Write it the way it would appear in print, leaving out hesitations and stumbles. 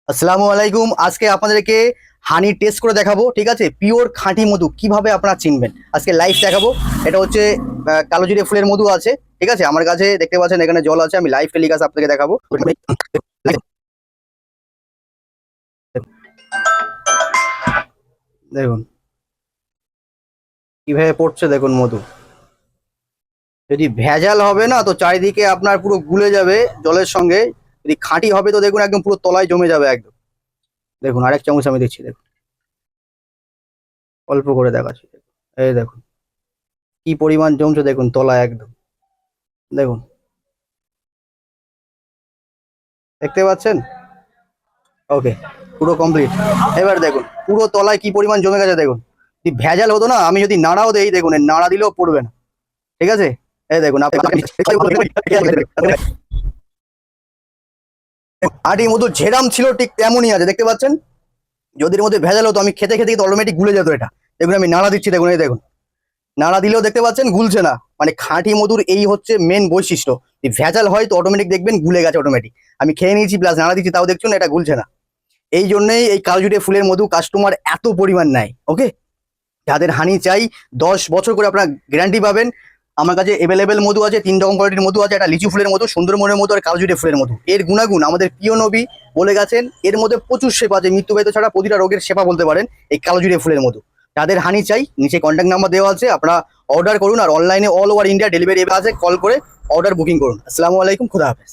আসসালামু আলাইকুম। আজকে আপনাদেরকে হানি টেস্ট করে দেখাবো, ঠিক আছে? পিওর খাঁটি মধু কিভাবে আপনারা চিনবেন আজকে লাইভ দেখাবো। এটা হচ্ছে কালোজিরে ফুলের মধু আছে, ঠিক আছে? আমার কাছে দেখতে পাচ্ছেন এখানে জল আছে, আমি লাইভ টেলিকাস্ট আপনাদেরকে দেখাবো। দেখুন কিভাবে পড়ছে, দেখুন মধু। যদি ভেজাল হবে না তো চারিদিকে আপনার পুরো গুলে যাবে জলের সঙ্গে। যদি খাঁটি হবে তো দেখুন একদম পুরো তলায় জমে যাবে একদম। দেখুন আরেক চামচ আমি দিচ্ছি, দেখুন অল্প করে দেখাচ্ছি। এই দেখুন কি পরিমাণ জমছে, দেখুন তলায় একদম। দেখুন, দেখতে পাচ্ছেন? ওকে, পুরো কমপ্লিট। এবার দেখুন পুরো তলায় কি পরিমাণ জমে গেছে, দেখুন। যদি ভেজাল হতো না, আমি যদি নাড়াও দেই, দেখুন এর নাড়া দিলেও পড়বে না, ঠিক আছে? এই দেখুন আটি মধু ঝেড়াম ছিল ঠিক তেমনই আছে, দেখতে পাচ্ছেন? যদি এর মধ্যে ভেজাল হতো আমি খেতে খেতে কিন্তু অটোমেটিক গুলে যেত এটা। দেখুন আমি নাড়া দিচ্ছি, দেখুন এই দেখুন নাড়া দিলেও দেখতে পাচ্ছেন গুলছে না। মানে খাঁটি মধুর এই হচ্ছে মেন বৈশিষ্ট্য। যদি ভেজাল হয় তো অটোমেটিক দেখবেন গুলে গেছে অটোমেটিক। আমি খেয়ে নিয়েছি প্লাস নাড়া দিচ্ছি, তাও দেখছুন এটা গুলছে না। এই জন্যই এই কালোজিরে ফুলের মধু কাস্টমার এত পরিমাণ নেয়। ওকে, যাদের হানি চাই 10 বছর করে আপনারা গ্যারান্টি পাবেন। আমার কাছে এভেলেবেল মধু আছে, 3 রকম কোয়ালিটির মধু আছে। একটা লিচু ফুলের মধু, সুন্দরবনের মধু আর কালোজিরে ফুলের মধু। এর গুণাগুণ আমাদের প্রিয় নবী বলে গেছেন, এর মধ্যে প্রচুর সেবা আছে, মৃত্যুবাহিত ছাড়া প্রতিটা রোগের সেবা বলতে পারেন এই কালোজিরে ফুলের মধু। যাদের হানি চাই নিচে কন্ট্যাক্ট নাম্বার দেওয়া আছে, আপনারা অর্ডার করুন। আর অনলাইনে অল ওভার ইন্ডিয়া ডেলিভারি আছে, কল করে অর্ডার বুকিং করুন। আসসালামু আলাইকুম, খুদা হাফেজ।